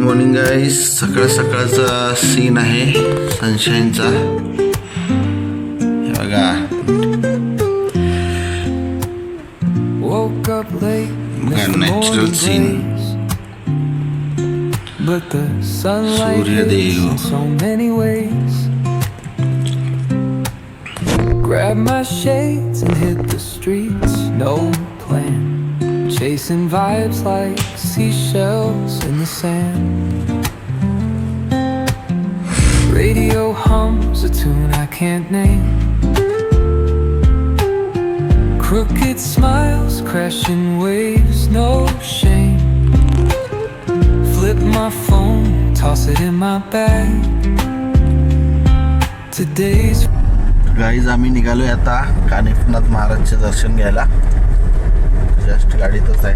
Morning गाईस. सकाळ सकाळचा scene आहे सनशाईनचा. हे बघा natural scene. Suryadev. Grab my shades and hit the streets, no plan. Chasing vibes like seashells in the sand. Radio hums a tune I can't name. Crooked smiles, crashing waves, no shame. Flip my phone, toss it in my bag. Today's guys आम्ही निघालोय आता कानिफनाथ महाराजचे दर्शन घ्यायला. Just गाडीतच आहे.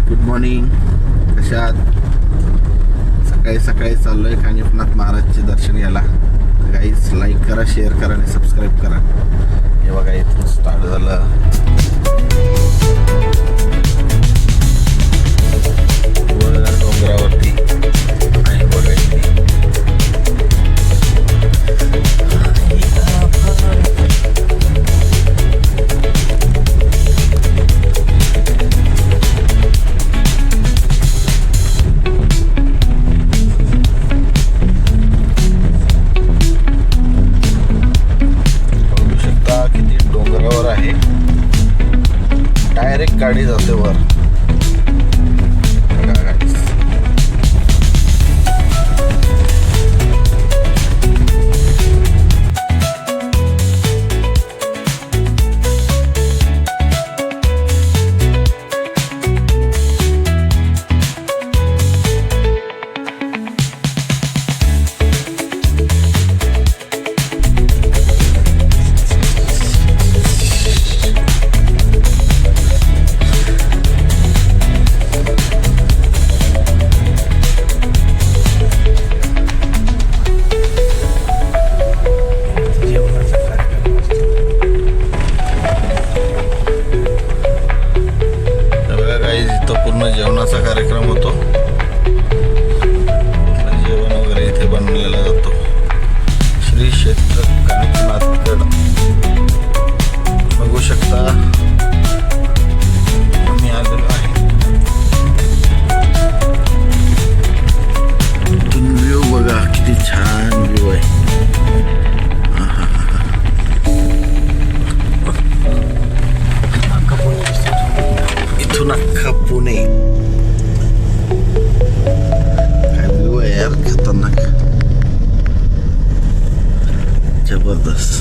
Good morning. कशात? सकाळी सकाळी चाललोय कानिफनाथ महाराजचे दर्शन घ्यायला. गाईज लाईक करा, शेअर करा आणि सबस्क्राईब करा. हे बघा इथून स्टार्ट झालं. डोंगरावरती डायरेक्ट गाडी जाते वर. पूर्ण जेवणाचा कार्यक्रम होतो. जेवण वगैरे इथे बनवलेला जातो. श्री क्षेत्र कानिफनाथगड बघू शकता. आम्ही आलेलो आहे. इथून व्ह्यू बघा किती छान व्ह्यू आहे. इथून अख्खा पुणे. काय व्ह्यू आहे यार, खतरनाक, जबरदस्त.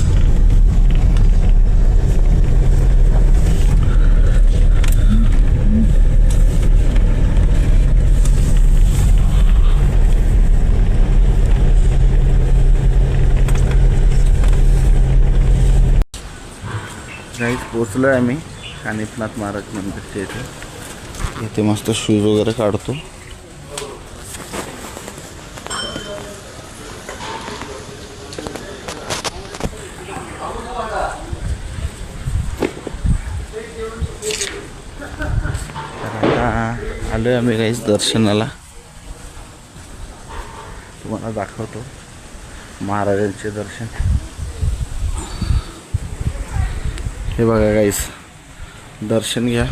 गाईज पोचलोय आम्ही कानिफनाथ महाराज मंदिरच्या इथे. इथे मस्त शूज वगैरे काढतो. आता आलोय आम्ही गाईज दर्शनाला. तुम्हाला दाखवतो महाराजांचे दर्शन. हे बघा गाईज, दर्शन घ्या.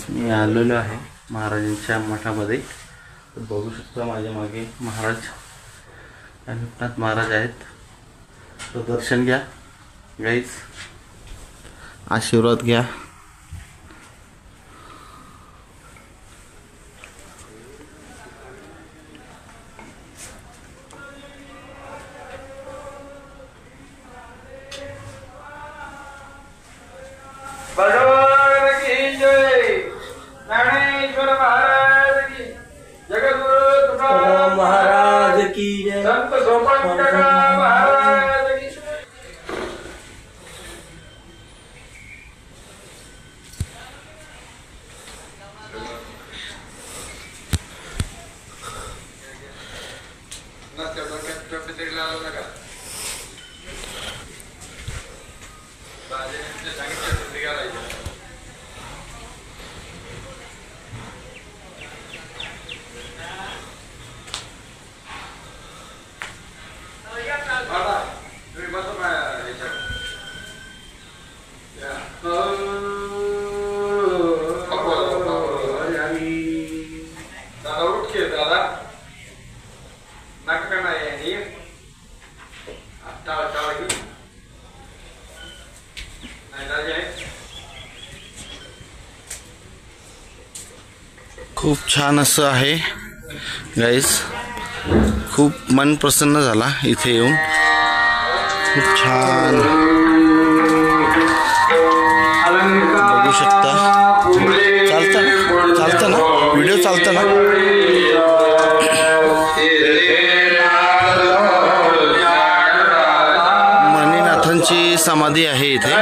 मी आलेलो आहे महाराजांच्या मठामध्ये. बघू शकता माझ्या मागे महाराज कानिफनाथ महाराज आहेत. तो दर्शन घ्या गाईज, आशीर्वाद घ्या. ज्ञानेश्वर महाराज की, जगद्गुरु तुकाराम महाराज की जय। संत सोपान काका महाराज की. खूप छान असं आहे गाईस, खूप मन प्रसन्न झाला इथे येऊन. खूप छान बघू शकता. चालतं ना व्हिडिओ चालतं ना. मणिनाथांची समाधी आहे इथे.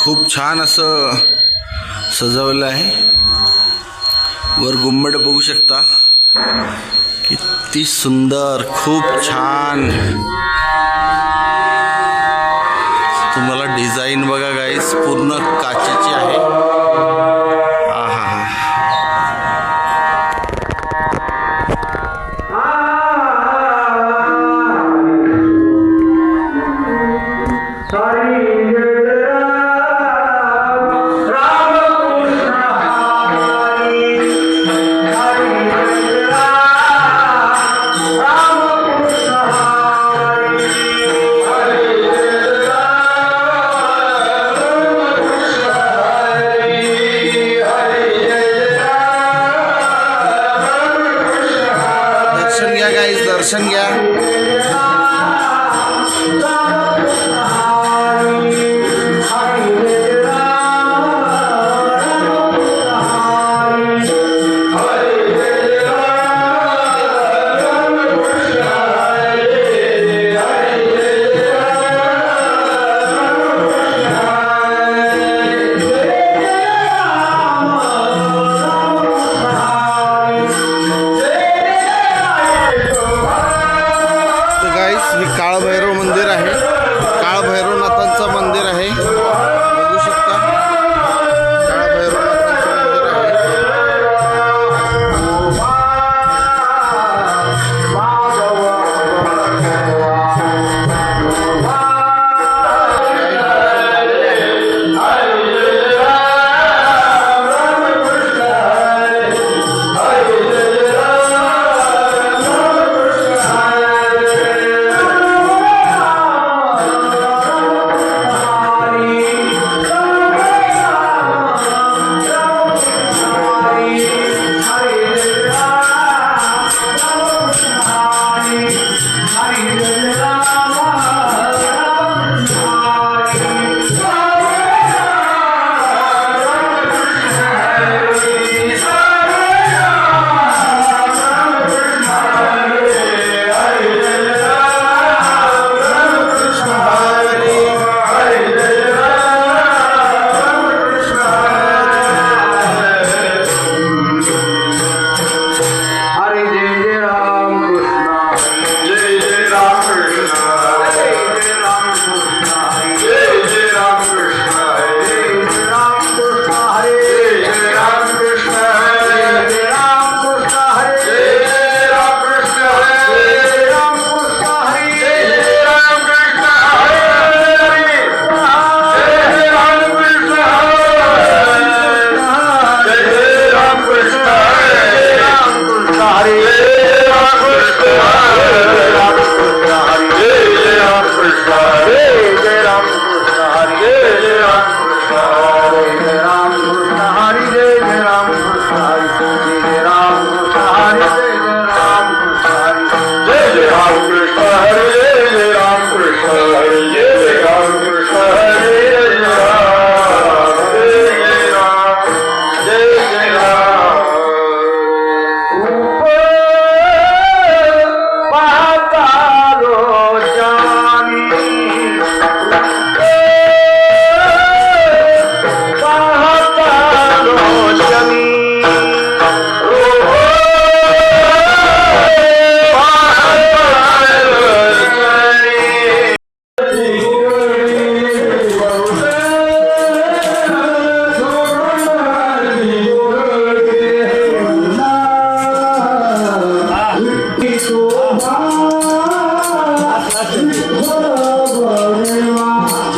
खूप छान असं सजवलं आहे. वर गुंबड बघू शकता, किती सुंदर, खूप छान. तुम्हाला डिझाईन बघा गाईस, पूर्ण काचेची आहे. दर्शन घ्या. काळभैरव मंदिर आहे, काळभैरवनाथांचं मंदिर आहे. बघू शकता, काळभैरवनाथांचं मंदिर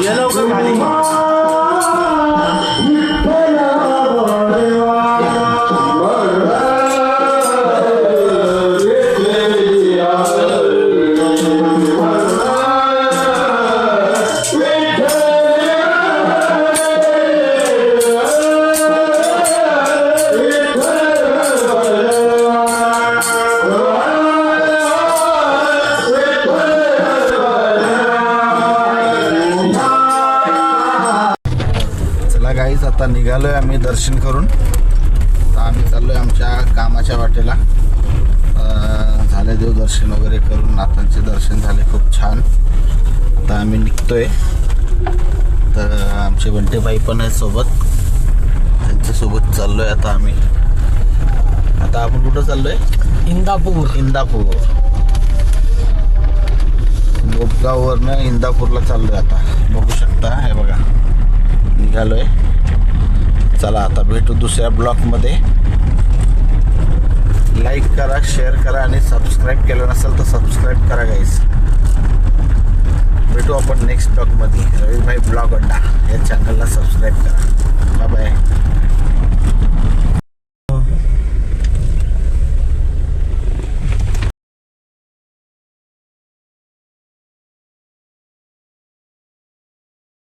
ये लवकर खाली चला गाईज, आता निघालोय आम्ही दर्शन करून. आता आम्ही चाललोय आमच्या कामाच्या वाटेला. झाले देवदर्शन वगैरे करून, नाथांचे दर्शन झाले खूप छान. आता आम्ही निघतोय. तर आमचे बंटे भाई पण आहेत सोबत, त्यांच्यासोबत चाललोय आता आम्ही. आता आपण कुठं चाललोय? इंदापूर बोपगाववरनं इंदापूरला चाललोय आता. बघू शकता, हे बघा निघालोय. चला आता भेटू दुसऱ्या ब्लॉगमध्ये. लाईक करा, शेअर करा आणि सबस्क्राईब केलं नसेल तर सबस्क्राईब करा गाईस. भेटू आपण नेक्स्ट ब्लॉगमध्ये. रविभाई ब्लॉग अड्डा या चॅनलला सबस्क्राईब करा. Bye bye.